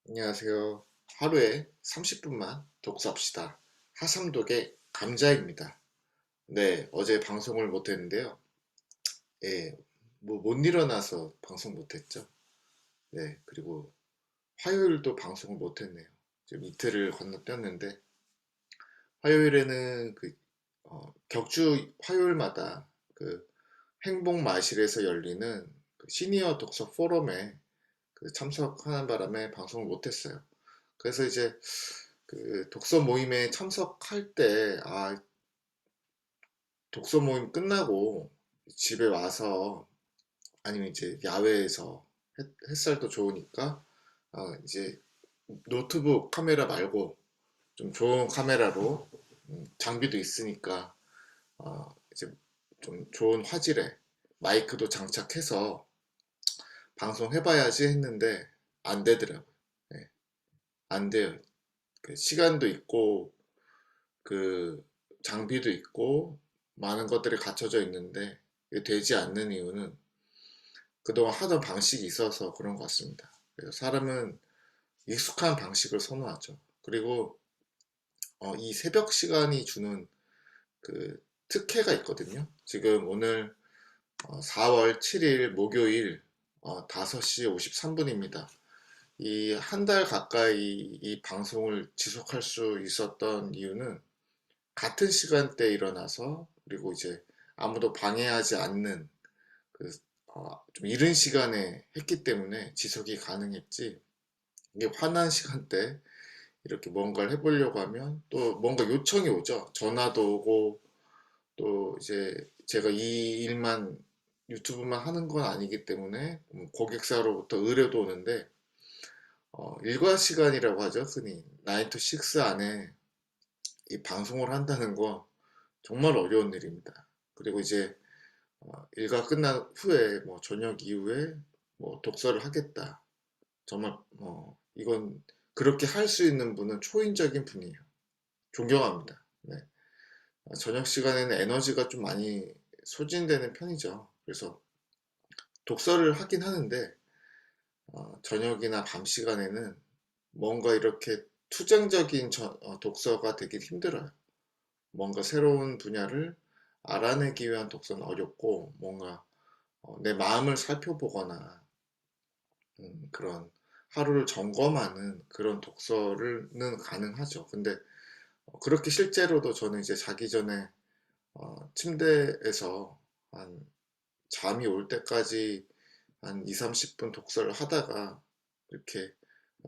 안녕하세요. 하루에 30분만 독서합시다. 하삼독의 감자입니다. 네, 어제 방송을 못했는데요. 예, 뭐 못 일어나서 방송 못했죠. 네, 그리고 화요일도 방송을 못했네요. 지금 이틀을 건너뛰었는데 화요일에는 격주 화요일마다 그 행복마실에서 열리는 그 시니어 독서 포럼에 참석하는 바람에 방송을 못했어요. 그래서 이제 그 독서 모임에 참석할 때, 독서 모임 끝나고 집에 와서 아니면 이제 야외에서 햇살도 좋으니까, 이제 노트북 카메라 말고 좀 좋은 카메라로, 장비도 있으니까, 이제 좀 좋은 화질의 마이크도 장착해서 방송해봐야지 했는데, 안 되더라고요. 네, 안 돼요. 그 시간도 있고, 그 장비도 있고 많은 것들이 갖춰져 있는데 이게 되지 않는 이유는 그동안 하던 방식이 있어서 그런 것 같습니다. 그래서 사람은 익숙한 방식을 선호하죠. 그리고 이 새벽 시간이 주는 그 특혜가 있거든요. 지금 오늘 4월 7일 목요일 5시 53분입니다. 이 한 달 가까이 이 방송을 지속할 수 있었던 이유는 같은 시간대에 일어나서 그리고 이제 아무도 방해하지 않는 그, 좀 이른 시간에 했기 때문에 지속이 가능했지. 이게 화난 시간대 이렇게 뭔가를 해보려고 하면 또 뭔가 요청이 오죠. 전화도 오고 또 이제 제가 이 일만 유튜브만 하는 건 아니기 때문에 고객사로부터 의뢰도 오는데 일과 시간이라고 하죠. 흔히 9 to 6 안에 이 방송을 한다는 거 정말 어려운 일입니다. 그리고 이제 일과 끝난 후에 뭐 저녁 이후에 뭐 독서를 하겠다. 정말 이건 그렇게 할 수 있는 분은 초인적인 분이에요. 존경합니다. 네. 저녁 시간에는 에너지가 좀 많이 소진되는 편이죠. 그래서 독서를 하긴 하는데 저녁이나 밤 시간에는 뭔가 이렇게 투쟁적인 독서가 되긴 힘들어요. 뭔가 새로운 분야를 알아내기 위한 독서는 어렵고 뭔가 내 마음을 살펴보거나 그런 하루를 점검하는 그런 독서는 가능하죠. 근데 그렇게 실제로도 저는 이제 자기 전에 침대에서 한 잠이 올 때까지 한 2, 30분 독서를 하다가 이렇게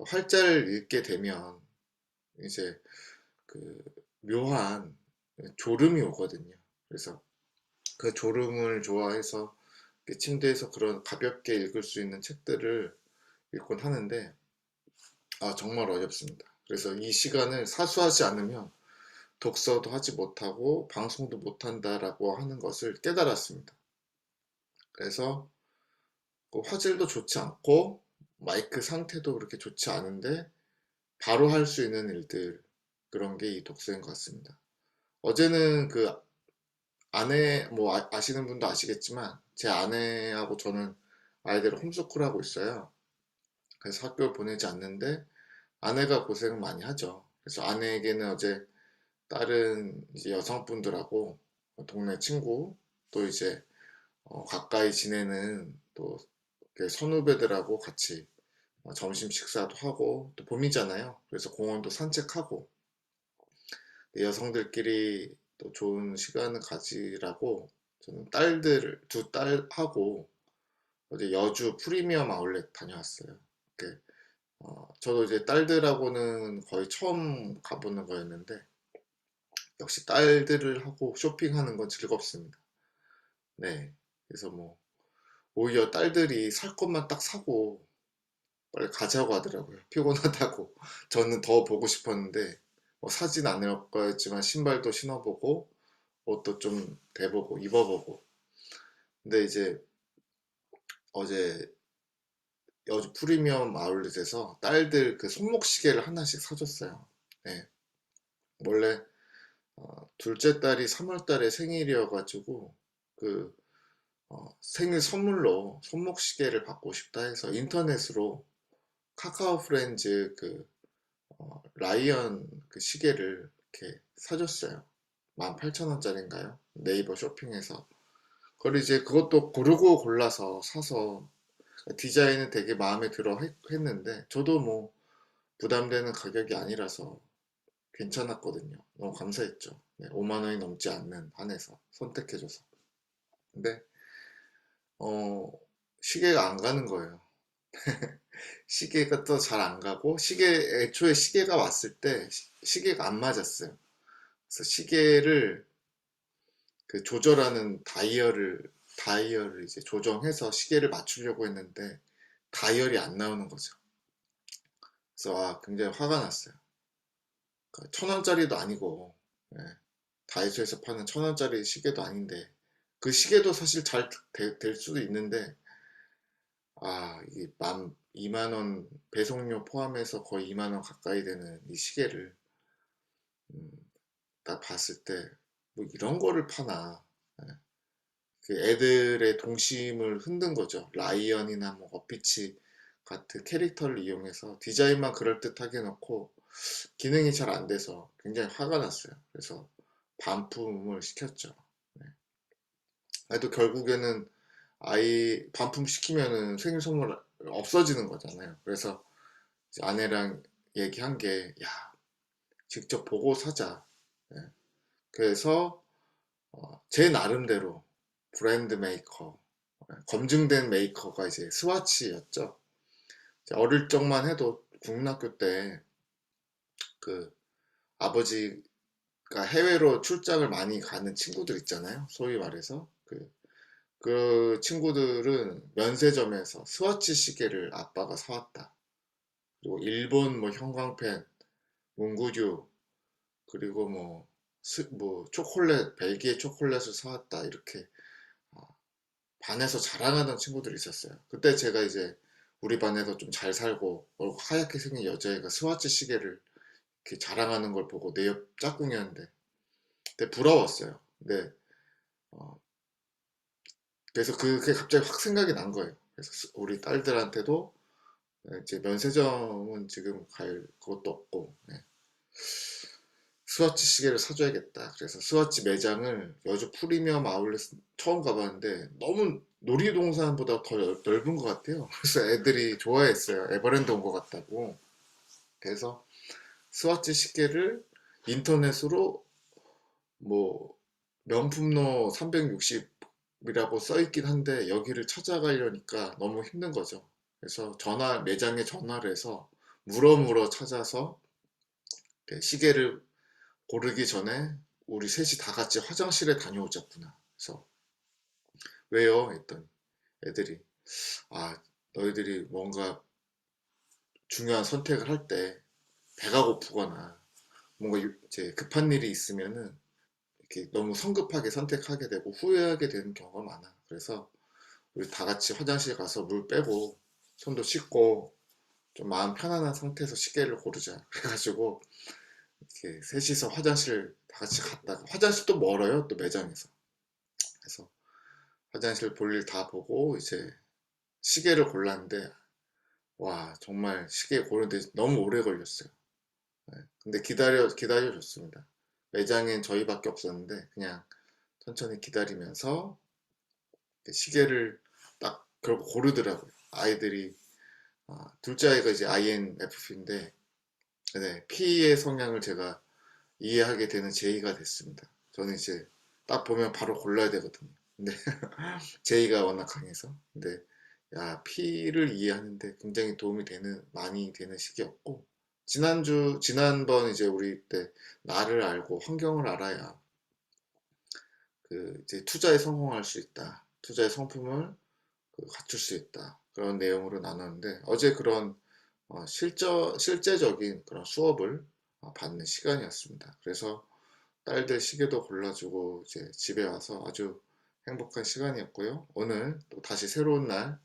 활자를 읽게 되면 이제 그 묘한 졸음이 오거든요. 그래서 그 졸음을 좋아해서 침대에서 그런 가볍게 읽을 수 있는 책들을 읽곤 하는데 정말 어렵습니다. 그래서 이 시간을 사수하지 않으면 독서도 하지 못하고 방송도 못한다라고 하는 것을 깨달았습니다. 그래서 그 화질도 좋지 않고 마이크 상태도 그렇게 좋지 않은데 바로 할 수 있는 일들, 그런 게 이 독서인 것 같습니다. 어제는 그 아내, 뭐 아시는 분도 아시겠지만 제 아내하고 저는 아이들을 홈스쿨 하고 있어요. 그래서 학교를 보내지 않는데 아내가 고생을 많이 하죠. 그래서 아내에게는 어제 다른 이제 여성분들하고 동네 친구 또 이제 가까이 지내는 또 선후배들하고 같이 점심 식사도 하고 또 봄이잖아요. 그래서 공원도 산책하고 여성들끼리 또 좋은 시간을 가지라고 저는 두 딸하고 어제 여주 프리미엄 아울렛 다녀왔어요. 저도 이제 딸들하고는 거의 처음 가보는 거였는데 역시 딸들을 하고 쇼핑하는 건 즐겁습니다. 네. 그래서 뭐 오히려 딸들이 살 것만 딱 사고 빨리 가자고 하더라고요. 피곤하다고. 저는 더 보고 싶었는데 뭐 사진 않을 거였지만 신발도 신어보고 옷도 좀 대보고 입어보고. 근데 이제 어제 여주 프리미엄 아울렛에서 딸들 그 손목시계를 하나씩 사줬어요. 네. 원래 둘째 딸이 3월 달에 생일이어가지고 그 생일 선물로 손목시계를 받고 싶다 해서 인터넷으로 카카오 프렌즈 라이언 그 시계를 이렇게 사줬어요. 18,000원짜리인가요? 네이버 쇼핑에서. 그걸 이제 그것도 고르고 골라서 사서 디자인은 되게 마음에 들어 했는데 저도 뭐 부담되는 가격이 아니라서 괜찮았거든요. 너무 감사했죠. 네, 5만 원이 넘지 않는 한에서 선택해줘서. 근데 어, 시계가 안 가는 거예요. 시계가 또 잘 안 가고 애초에 시계가 왔을 때 시계가 안 맞았어요. 그래서 시계를 그 조절하는 다이얼을 이제 조정해서 시계를 맞추려고 했는데 다이얼이 안 나오는 거죠. 그래서 굉장히 화가 났어요. 1,000원짜리도 아니고 예, 다이소에서 파는 1,000원짜리 시계도 아닌데 그 시계도 사실 잘 될 수도 있는데 이게 2만 원 배송료 포함해서 거의 2만 원 가까이 되는 이 시계를 음, 딱 봤을 때 뭐 이런 거를 파나. 예, 그 애들의 동심을 흔든 거죠. 라이언이나 뭐 어피치 같은 캐릭터를 이용해서 디자인만 그럴듯하게 해놓고 기능이 잘 안 돼서 굉장히 화가 났어요. 그래서 반품을 시켰죠. 네. 또 결국에는 반품 시키면은 생일 선물 없어지는 거잖아요. 그래서 이제 아내랑 얘기한 게, 야, 직접 보고 사자. 네. 그래서 제 나름대로 브랜드 메이커, 검증된 메이커가 이제 스와치였죠. 어릴 적만 해도 국민학교 때 그 아버지가 해외로 출장을 많이 가는 친구들 있잖아요. 소위 말해서 그 친구들은 면세점에서 스와치 시계를 아빠가 사왔다. 그리고 일본 뭐 형광펜, 문구류, 그리고 뭐 초콜릿, 벨기에 초콜릿을 사왔다. 이렇게 어, 반에서 자랑하던 친구들이 있었어요. 그때 제가 이제 우리 반에서 좀 잘 살고 얼굴 하얗게 생긴 여자애가 스와치 시계를 이렇게 자랑하는 걸 보고 내 옆 짝꿍이었는데 되게 부러웠어요. 근데 어, 그래서 그게 갑자기 확 생각이 난 거예요. 그래서 우리 딸들한테도 이제 면세점은 지금 갈 것도 없고 스와치 시계를 사줘야겠다. 그래서 스와치 매장을 여주 프리미엄 아울렛 처음 가봤는데 너무 놀이동산보다 더 넓은 것 같아요. 그래서 애들이 좋아했어요. 에버랜드 온 것 같다고. 그래서 스와치 시계를 인터넷으로 뭐 명품로 360이라고 써있긴 한데 여기를 찾아가려니까 너무 힘든 거죠. 그래서 매장에 전화를 해서 물어물어 찾아서 시계를 고르기 전에 우리 셋이 다 같이 화장실에 다녀오자꾸나. 그래서 왜요? 했더니 애들이 너희들이 뭔가 중요한 선택을 할 때 배가 고프거나 뭔가 이제 급한 일이 있으면은 이렇게 너무 성급하게 선택하게 되고 후회하게 되는 경우가 많아. 그래서 우리 다 같이 화장실 가서 물 빼고 손도 씻고 좀 마음 편안한 상태에서 시계를 고르자. 그래가지고 이렇게 셋이서 화장실 다 같이 갔다가 화장실도 멀어요. 또 매장에서. 그래서 화장실 볼일 다 보고 이제 시계를 골랐는데 와 정말 시계 고르는데 너무 오래 걸렸어요. 근데 기다려줬습니다. 매장엔 저희밖에 없었는데 그냥 천천히 기다리면서 시계를 딱 결국 고르더라고요. 아이들이 둘째 아이가 이제 INFP인데 네, P의 성향을 제가 이해하게 되는 제의가 됐습니다. 저는 이제 딱 보면 바로 골라야 되거든요. 근데 제의가 워낙 강해서 근데 P를 이해하는데 굉장히 많이 되는 시기였고 지난번 이제 우리 때 나를 알고 환경을 알아야 이제 투자에 성공할 수 있다. 투자의 성품을 갖출 수 있다. 그런 내용으로 나눴는데 어제 그런 실제적인 그런 수업을 받는 시간이었습니다. 그래서 딸들 시계도 골라주고 이제 집에 와서 아주 행복한 시간이었고요. 오늘 또 다시 새로운 날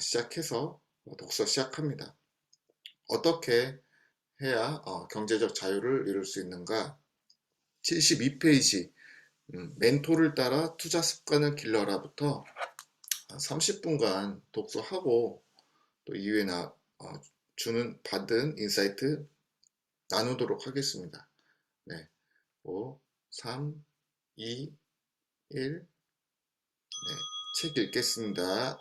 시작해서 독서 시작합니다. 어떻게 해야 경제적 자유를 이룰 수 있는가? 72페이지 멘토를 따라 투자 습관을 길러라부터 30분간 독서하고 또 이후에 받은 인사이트 나누도록 하겠습니다. 네. 5, 3, 2, 1. 네. 책 읽겠습니다.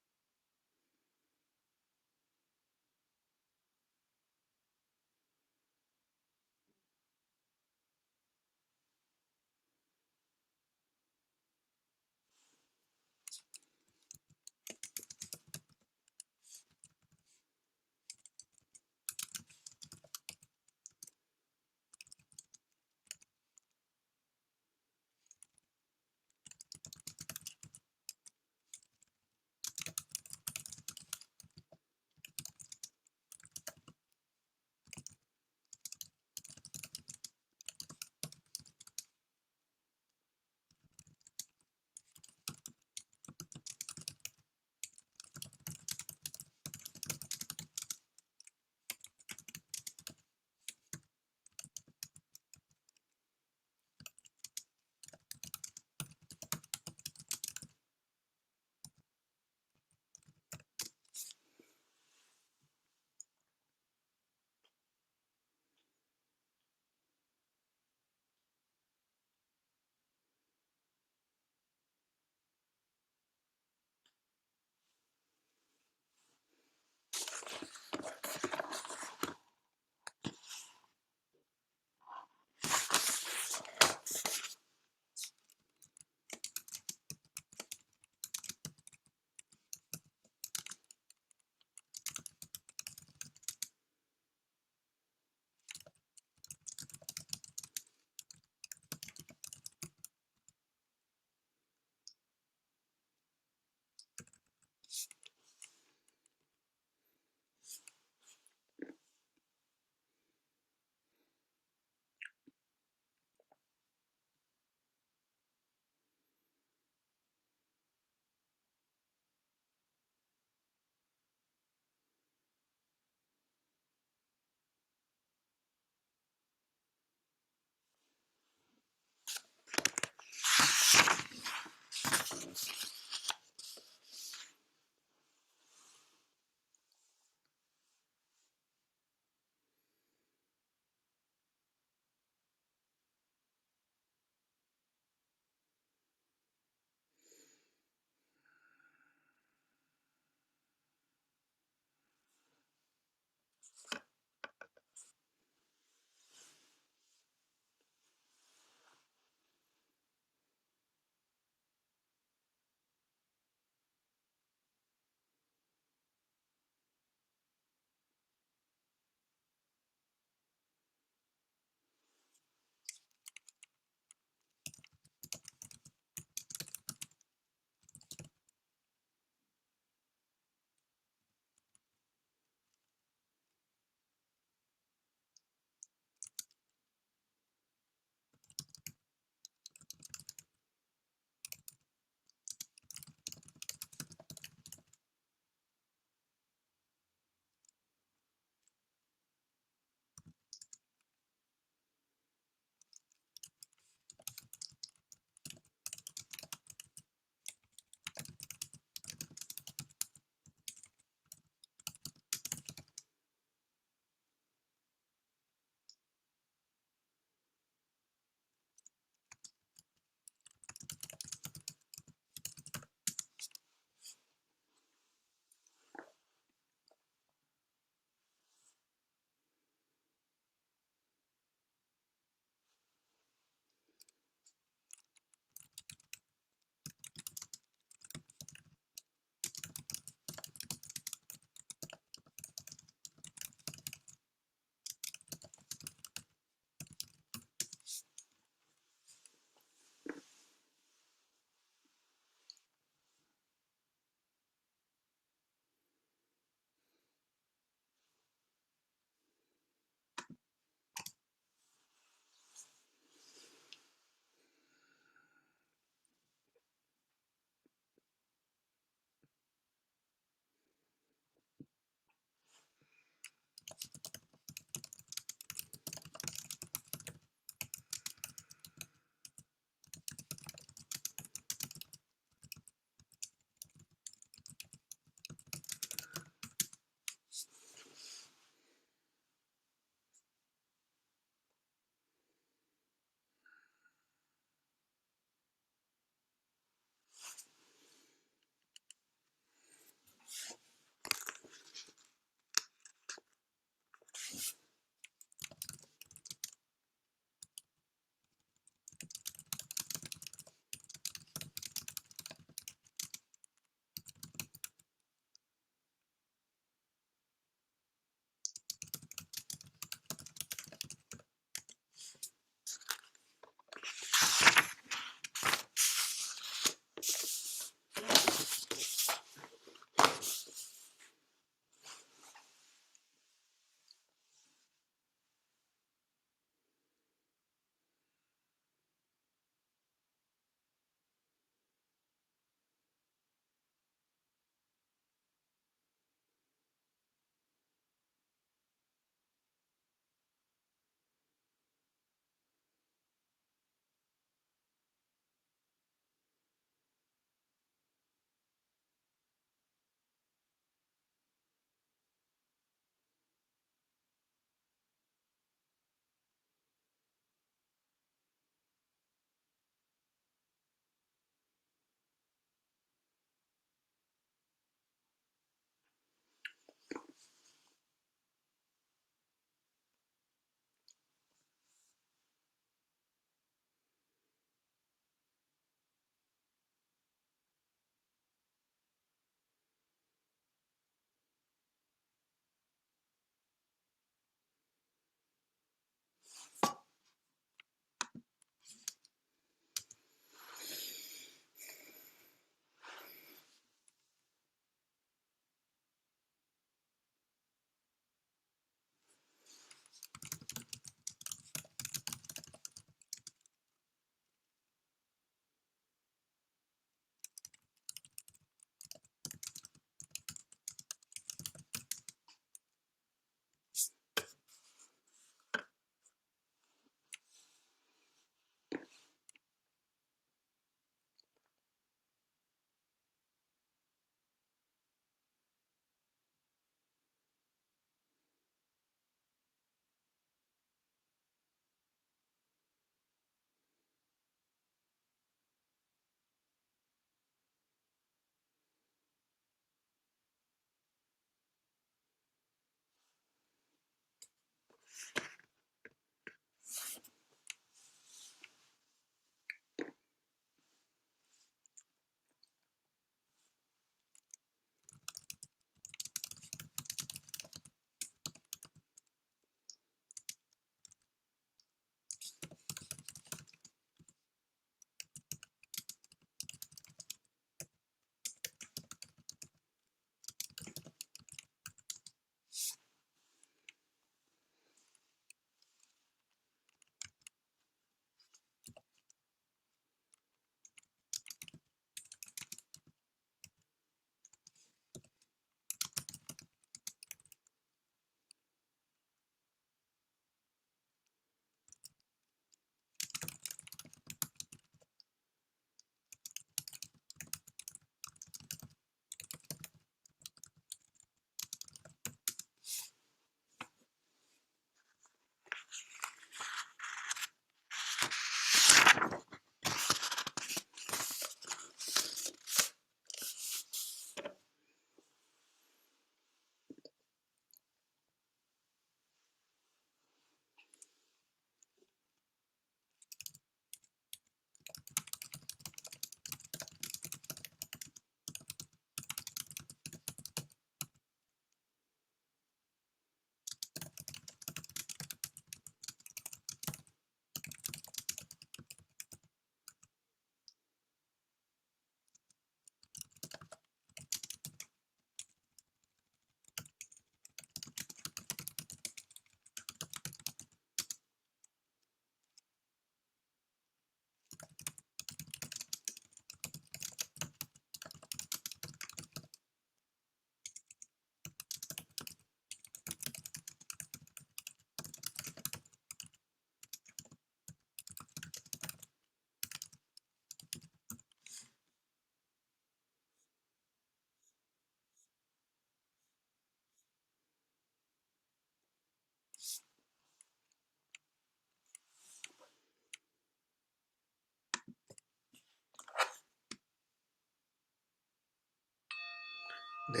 네,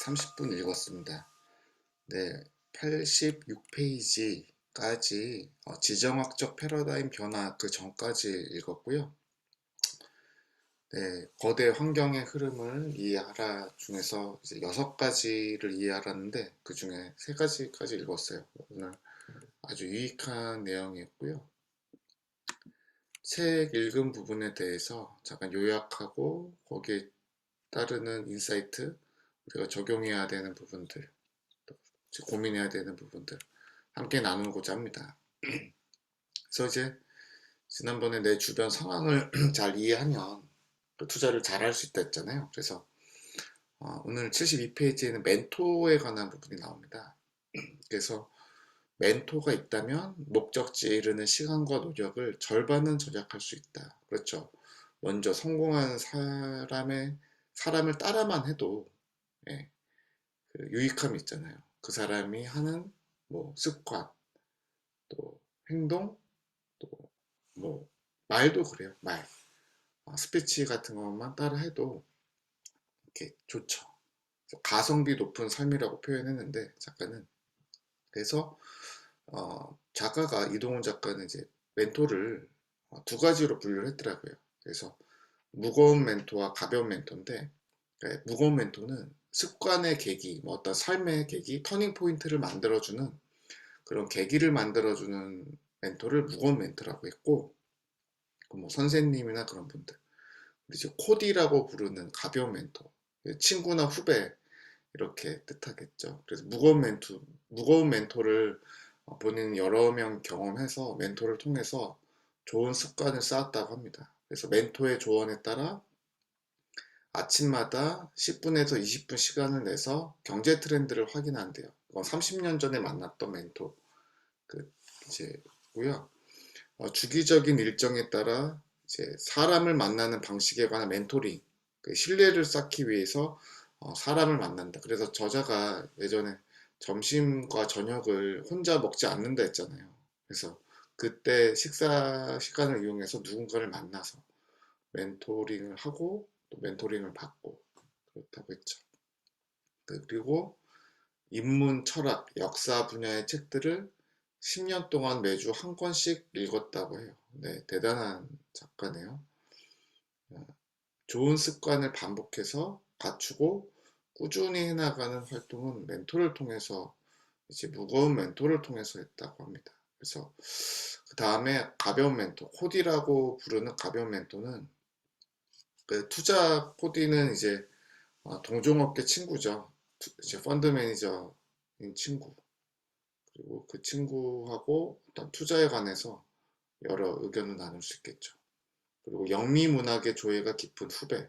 30분 읽었습니다. 네, 86페이지까지 지정학적 패러다임 변화 그 전까지 읽었고요. 네, 거대 환경의 흐름을 이해하라 중에서 이제 6가지를 이해하라는데 그 중에 3가지까지 읽었어요. 오늘 아주 유익한 내용이었고요. 책 읽은 부분에 대해서 잠깐 요약하고 거기에 따르는 인사이트, 우리가 적용해야 되는 부분들, 고민해야 되는 부분들 함께 나누고자 합니다. 그래서 이제 지난번에 내 주변 상황을 잘 이해하면 투자를 잘 할 수 있다 했잖아요. 그래서 오늘 72페이지에는 멘토에 관한 부분이 나옵니다. 그래서 멘토가 있다면 목적지에 이르는 시간과 노력을 절반은 절약할 수 있다. 그렇죠. 먼저 성공한 사람을 따라만 해도 예, 그 유익함이 있잖아요. 그 사람이 하는 뭐 습관, 또 행동, 또 뭐 말도 그래요. 말, 스피치 같은 것만 따라 해도 이렇게 좋죠. 가성비 높은 삶이라고 표현했는데 작가는 그래서 작가가 이동훈 작가는 이제 멘토를 2가지로 분류를 했더라고요. 그래서 무거운 멘토와 가벼운 멘토인데 무거운 멘토는 습관의 계기, 뭐 어떤 삶의 계기, 터닝 포인트를 만들어주는 그런 계기를 만들어주는 멘토를 무거운 멘토라고 했고 뭐 선생님이나 그런 분들 이제 코디라고 부르는 가벼운 멘토 친구나 후배 이렇게 뜻하겠죠. 그래서 무거운 멘토를 본인 여러 명 경험해서 멘토를 통해서 좋은 습관을 쌓았다고 합니다. 그래서 멘토의 조언에 따라 아침마다 10분에서 20분 시간을 내서 경제 트렌드를 확인한대요. 이건 30년 전에 만났던 멘토 그 이제고요. 주기적인 일정에 따라 이제 사람을 만나는 방식에 관한 멘토링, 그 신뢰를 쌓기 위해서 사람을 만난다. 그래서 저자가 예전에 점심과 저녁을 혼자 먹지 않는다 했잖아요. 그래서 그때 식사 시간을 이용해서 누군가를 만나서 멘토링을 하고 또 멘토링을 받고 그렇다고 했죠. 그리고 인문, 철학, 역사 분야의 책들을 10년 동안 매주 한 권씩 읽었다고 해요. 네, 대단한 작가네요. 좋은 습관을 반복해서 갖추고 꾸준히 해나가는 활동은 멘토를 통해서 이제 무거운 멘토를 통해서 했다고 합니다. 그래서 그 다음에 가벼운 멘토, 코디라고 부르는 가벼운 멘토는 그 투자 코디는 이제 동종업계 친구죠. 이제 펀드 매니저인 친구. 그리고 그 친구하고 어떤 투자에 관해서 여러 의견을 나눌 수 있겠죠. 그리고 영미 문학의 조예가 깊은 후배,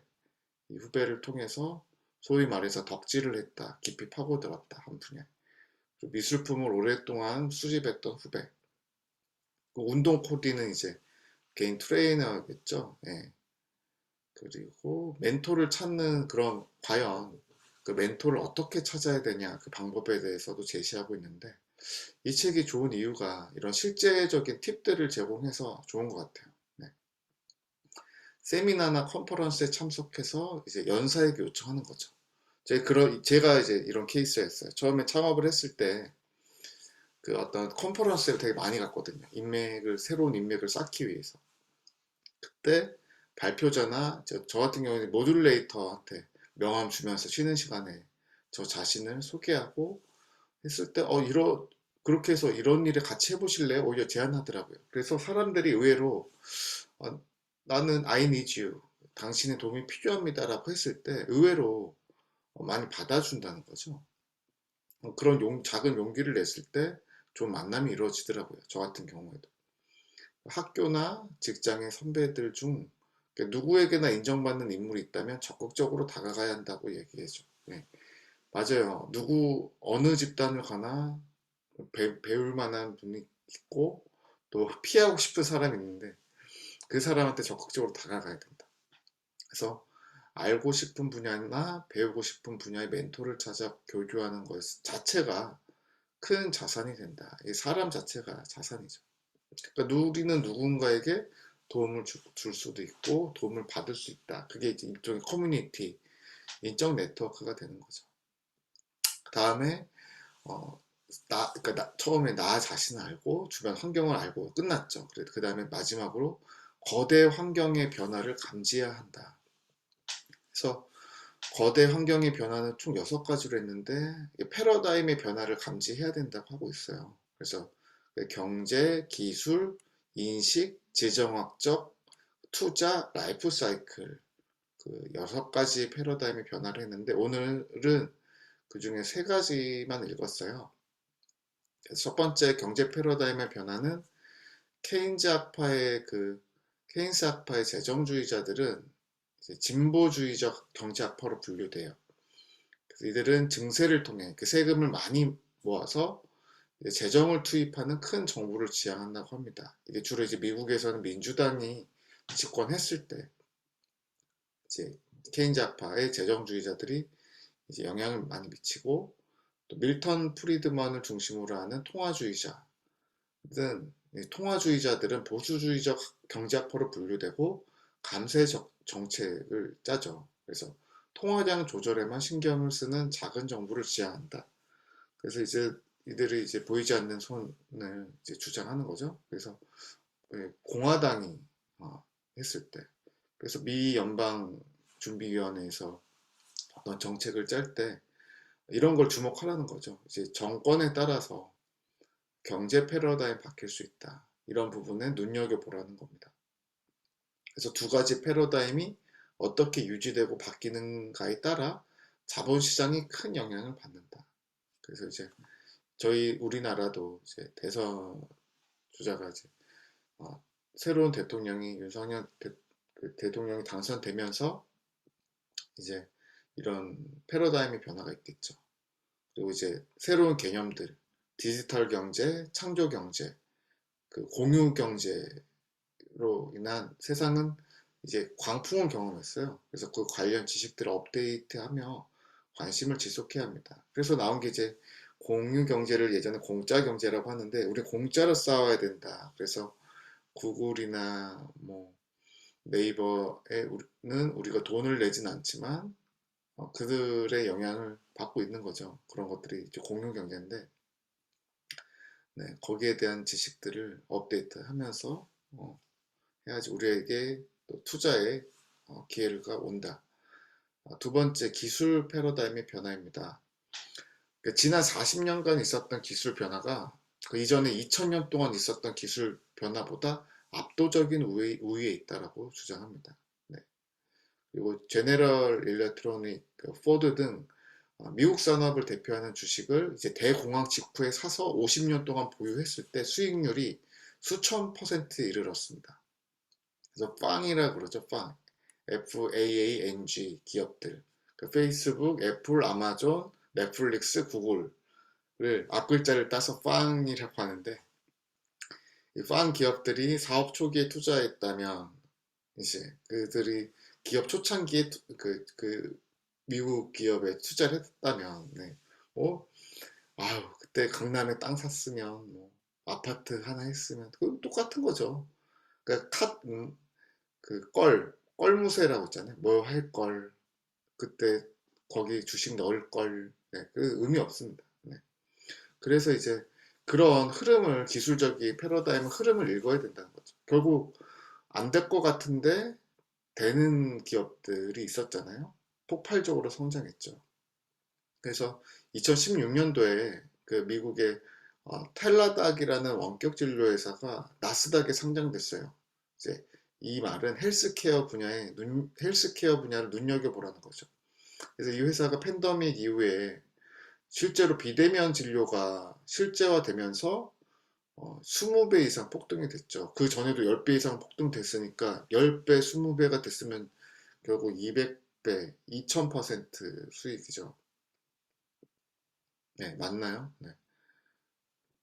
이 후배를 통해서 소위 말해서 덕질을 했다, 깊이 파고들었다 한 분야. 그리고 미술품을 오랫동안 수집했던 후배. 그 운동 코디는 이제 개인 트레이너겠죠. 예. 그리고 멘토를 찾는 그런 과연 그 멘토를 어떻게 찾아야 되냐 그 방법에 대해서도 제시하고 있는데 이 책이 좋은 이유가 이런 실제적인 팁들을 제공해서 좋은 것 같아요. 네. 세미나나 컨퍼런스에 참석해서 이제 연사에게 요청하는 거죠. 제가 이제 이런 케이스였어요. 처음에 창업을 했을 때 그 어떤 컨퍼런스에 되게 많이 갔거든요. 새로운 인맥을 쌓기 위해서. 그때 발표자나 저 같은 경우는 모듈레이터한테 명함 주면서 쉬는 시간에 저 자신을 소개하고 했을 때 그렇게 해서 이런 일에 같이 해보실래요? 오히려 제안하더라고요. 그래서 사람들이 의외로 어, 나는 I need you, 당신의 도움이 필요합니다라고 했을 때 의외로 많이 받아준다는 거죠. 그런 작은 용기를 냈을 때 좋은 만남이 이루어지더라고요. 저 같은 경우에도 학교나 직장의 선배들 중 누구에게나 인정받는 인물이 있다면 적극적으로 다가가야 한다고 얘기해줘. 네, 맞아요. 어느 집단을 가나 배울 만한 분이 있고 또 피하고 싶은 사람이 있는데 그 사람한테 적극적으로 다가가야 된다. 그래서 알고 싶은 분야나 배우고 싶은 분야의 멘토를 찾아 교류하는 것 자체가 큰 자산이 된다. 이 사람 자체가 자산이죠. 그러니까 우리는 누군가에게 도움을 줄 수도 있고 도움을 받을 수 있다. 그게 이제 일종의 커뮤니티, 인적 네트워크가 되는 거죠. 그 다음에 그러니까 처음에 나 자신을 알고 주변 환경을 알고 끝났죠. 그 다음에 마지막으로 거대 환경의 변화를 감지해야 한다. 그래서 거대 환경의 변화는 총 6가지로 했는데 패러다임의 변화를 감지해야 된다고 하고 있어요. 그래서 경제, 기술, 인식, 지정학적, 투자, 라이프 사이클 그 6가지 패러다임의 변화를 했는데 오늘은 그 중에 3가지만 읽었어요. 첫 번째 경제 패러다임의 변화는 케인스 학파의 재정주의자들은 진보주의적 경제 학파로 분류돼요. 그래서 이들은 증세를 통해 그 세금을 많이 모아서 재정을 투입하는 큰 정부를 지향한다고 합니다. 이게 주로 이제 미국에서는 민주당이 집권했을 때 이제 케인즈 학파의 재정주의자들이 이제 영향을 많이 미치고 또 밀턴 프리드먼을 중심으로 하는 통화주의자들은 보수주의적 경제학파로 분류되고 감세적 정책을 짜죠. 그래서 통화량 조절에만 신경을 쓰는 작은 정부를 지향한다. 그래서 이제 이들이 이제 보이지 않는 손을 이제 주장하는 거죠. 그래서 공화당이 했을 때, 그래서 미 연방 준비위원회에서 어떤 정책을 짤 때 이런 걸 주목하라는 거죠. 이제 정권에 따라서 경제 패러다임 바뀔 수 있다. 이런 부분에 눈여겨보라는 겁니다. 그래서 2가지 패러다임이 어떻게 유지되고 바뀌는가에 따라 자본시장이 큰 영향을 받는다. 그래서 이제 저희 우리나라도 이제 대선 주자가 이제 새로운 대통령이 윤석열 대통령이 당선되면서 이제 이런 패러다임의 변화가 있겠죠. 그리고 이제 새로운 개념들, 디지털 경제, 창조 경제, 그 공유 경제로 인한 세상은 이제 광풍을 경험했어요. 그래서 그 관련 지식들을 업데이트하며 관심을 지속해야 합니다. 그래서 나온 게 이제 공유 경제를 예전에 공짜 경제라고 하는데 우리 공짜로 싸워야 된다. 그래서 구글이나 뭐 네이버에는 우리가 돈을 내진 않지만 그들의 영향을 받고 있는 거죠. 그런 것들이 이제 공유 경제인데 거기에 대한 지식들을 업데이트하면서 해야지 우리에게 또 투자의 기회가 온다. 2번째 기술 패러다임의 변화입니다. 그러니까 지난 40년간 있었던 기술 변화가 그 이전에 2000년 동안 있었던 기술 변화보다 압도적인 우위에 있다라고 주장합니다. 네. 그리고 제네럴 일렉트로닉, 포드 등 미국 산업을 대표하는 주식을 이제 대공황 직후에 사서 50년 동안 보유했을 때 수익률이 수천 %에 이르렀습니다. 그래서 빵이라 그러죠. 빵. FAANG 기업들. 그 페이스북, 애플, 아마존, 넷플릭스, 구글을 앞글자를 따서 빵이라고 하는데 이 빵 기업들이 사업 초기에 투자했다면 이제 그들이 기업 초창기에 미국 기업에 투자를 했다면 그때 강남에 땅 샀으면 뭐 아파트 하나 했으면 그 똑같은 거죠. 그러니까 껄무새라고 있잖아요. 뭐 할 걸, 그때 거기 주식 넣을 걸, 그 의미 없습니다. 그래서 이제 그런 흐름을 기술적인 패러다임 흐름을 읽어야 된다는 거죠. 결국 안 될 것 같은데 되는 기업들이 있었잖아요. 폭발적으로 성장했죠. 그래서 2016년도에 그 미국의 텔라닥이라는 원격 진료 회사가 나스닥에 상장됐어요. 이제 이 말은 헬스케어 분야를 눈여겨보라는 거죠. 그래서 이 회사가 팬데믹 이후에 실제로 비대면 진료가 실제화되면서 20배 이상 폭등이 됐죠. 그 전에도 10배 이상 폭등됐으니까 10배, 20배가 됐으면 결국 200배, 2000% 수익이죠. 네, 맞나요? 네.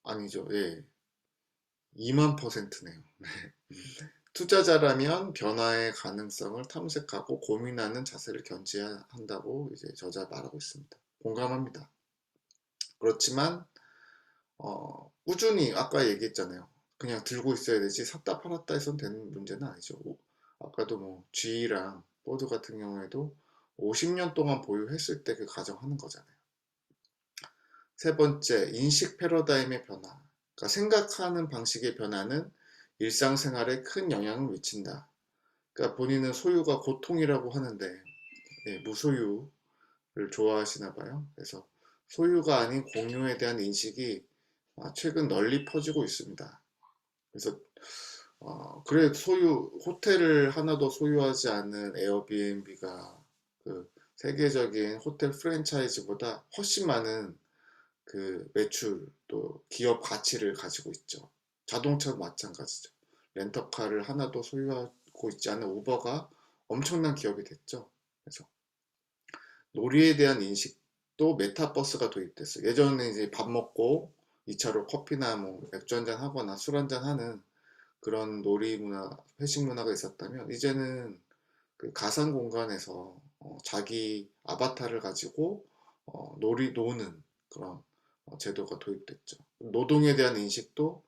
아니죠. 예. 2만 %네요. 투자자라면 변화의 가능성을 탐색하고 고민하는 자세를 견지해야 한다고 이제 저자 말하고 있습니다. 공감합니다. 그렇지만 꾸준히 아까 얘기했잖아요. 그냥 들고 있어야 되지 샀다 팔았다 해서 되는 문제는 아니죠. 아까도 뭐 G랑 포드 같은 경우에도 50년 동안 보유했을 때 그 가정하는 거잖아요. 세 번째, 인식 패러다임의 변화. 그러니까 생각하는 방식의 변화는 일상생활에 큰 영향을 미친다. 그러니까 본인은 소유가 고통이라고 하는데 무소유를 좋아하시나 봐요. 그래서 소유가 아닌 공유에 대한 인식이 최근 널리 퍼지고 있습니다. 그래서 그래 호텔을 하나도 소유하지 않는 에어비앤비가 그 세계적인 호텔 프랜차이즈보다 훨씬 많은 그 매출 또 기업 가치를 가지고 있죠. 자동차도 마찬가지죠. 렌터카를 하나도 소유하고 있지 않은 우버가 엄청난 기업이 됐죠. 그래서 놀이에 대한 인식도 메타버스가 도입됐어요. 예전에 이제 밥 먹고 2차로 커피나 뭐 맥주 한잔 하거나 술 한잔 하는 그런 놀이 문화, 회식 문화가 있었다면 이제는 그 가상 공간에서 자기 아바타를 가지고 노는 그런 제도가 도입됐죠. 노동에 대한 인식도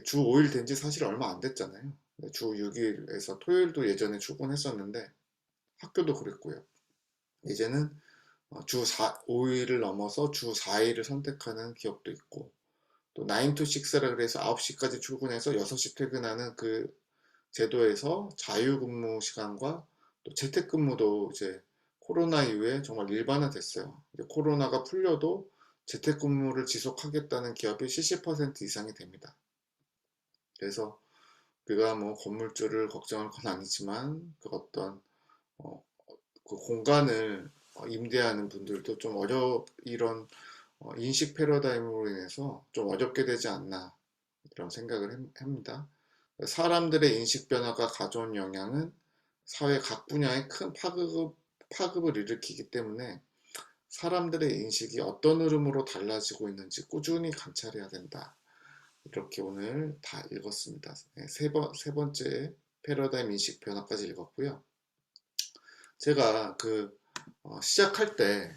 주 5일 된 지 사실 얼마 안 됐잖아요. 주 6일에서 토요일도 예전에 출근했었는데 학교도 그랬고요. 이제는 주 5일을 넘어서 주 4일을 선택하는 기업도 있고 또 9 to 6라 그래서 9시까지 출근해서 6시 퇴근하는 그 제도에서 자유근무 시간과 또 재택근무도 이제 코로나 이후에 정말 일반화됐어요. 이제 코로나가 풀려도 재택근무를 지속하겠다는 기업이 70% 이상이 됩니다. 그래서 그가 뭐 건물주를 걱정할 건 아니지만 그 어떤 어, 그 공간을 임대하는 분들도 좀 이런 인식 패러다임으로 인해서 좀 어렵게 되지 않나 이런 생각을 합니다. 사람들의 인식 변화가 가져온 영향은 사회 각 분야에 큰 파급을 일으키기 때문에 사람들의 인식이 어떤 흐름으로 달라지고 있는지 꾸준히 관찰해야 된다. 이렇게 오늘 다 읽었습니다. 네, 세 번째 패러다임 인식 변화까지 읽었고요. 제가 시작할 때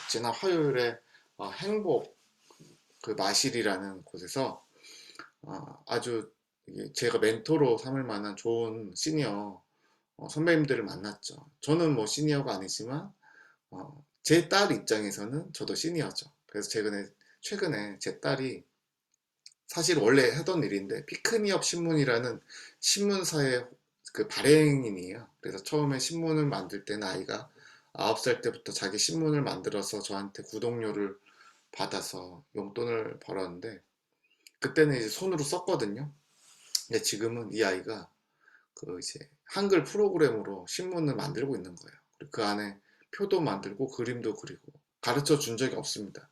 지난 화요일에 행복 마실이라는 곳에서 아주 제가 멘토로 삼을 만한 좋은 시니어 선배님들을 만났죠. 저는 뭐 시니어가 아니지만 제 딸 입장에서는 저도 시니어죠. 그래서 최근에 제 딸이 사실 원래 하던 일인데 피크니업 신문이라는 신문사의 그 발행인이에요. 그래서 처음에 신문을 만들 때는 아이가 9살 때부터 자기 신문을 만들어서 저한테 구독료를 받아서 용돈을 벌었는데 그때는 이제 손으로 썼거든요. 근데 지금은 이 아이가 이제 한글 프로그램으로 신문을 만들고 있는 거예요. 그 안에 표도 만들고 그림도 그리고 가르쳐 준 적이 없습니다.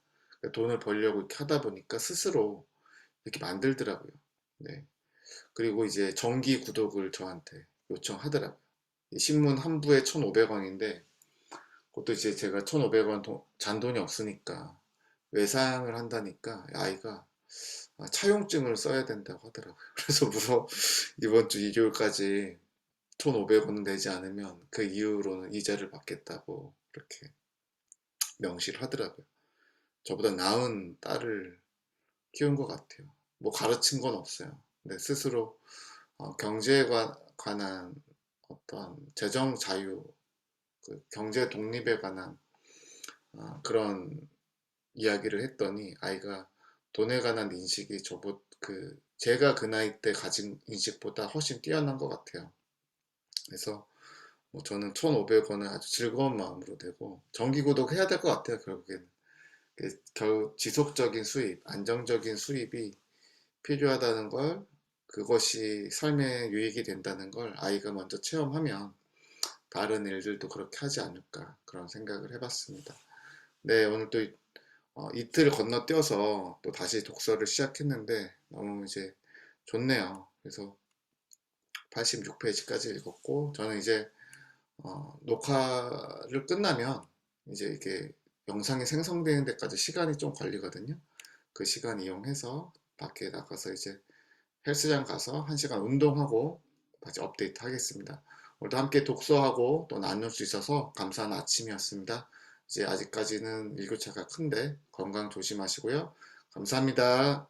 돈을 벌려고 이렇게 하다 보니까 스스로 이렇게 만들더라고요. 네. 그리고 이제 정기 구독을 저한테 요청하더라고요. 신문 한 부에 1,500원인데 그것도 이제 제가 1,500원 잔돈이 없으니까 외상을 한다니까 아이가 차용증을 써야 된다고 하더라고요. 그래서 이번 주 일요일까지 1,500원은 내지 않으면 그 이후로는 이자를 받겠다고 이렇게 명시를 하더라고요. 저보다 나은 딸을 키운 것 같아요. 뭐 가르친 건 없어요. 근데 스스로 경제에 관한 어떤 재정 자유, 경제 독립에 관한 그런 이야기를 했더니 아이가 돈에 관한 인식이 제가 그 나이 때 가진 인식보다 훨씬 뛰어난 것 같아요. 그래서 뭐 저는 1,500원을 아주 즐거운 마음으로 내고 정기구독 해야 될 것 같아요. 결국에는 지속적인 수입, 안정적인 수입이 필요하다는 걸, 그것이 삶의 유익이 된다는 걸 아이가 먼저 체험하면 다른 일들도 그렇게 하지 않을까 그런 생각을 해봤습니다. 네, 오늘 또 이틀 건너뛰어서 또 다시 독서를 시작했는데 너무 이제 좋네요. 그래서 86페이지까지 읽었고 저는 이제 녹화를 끝나면 이제 이게 영상이 생성되는 데까지 시간이 좀 걸리거든요. 그 시간 이용해서 밖에 나가서 이제 헬스장 가서 1시간 운동하고 다시 업데이트 하겠습니다. 오늘도 함께 독서하고 또 나눌 수 있어서 감사한 아침이었습니다. 이제 아직까지는 일교차가 큰데 건강 조심하시고요. 감사합니다.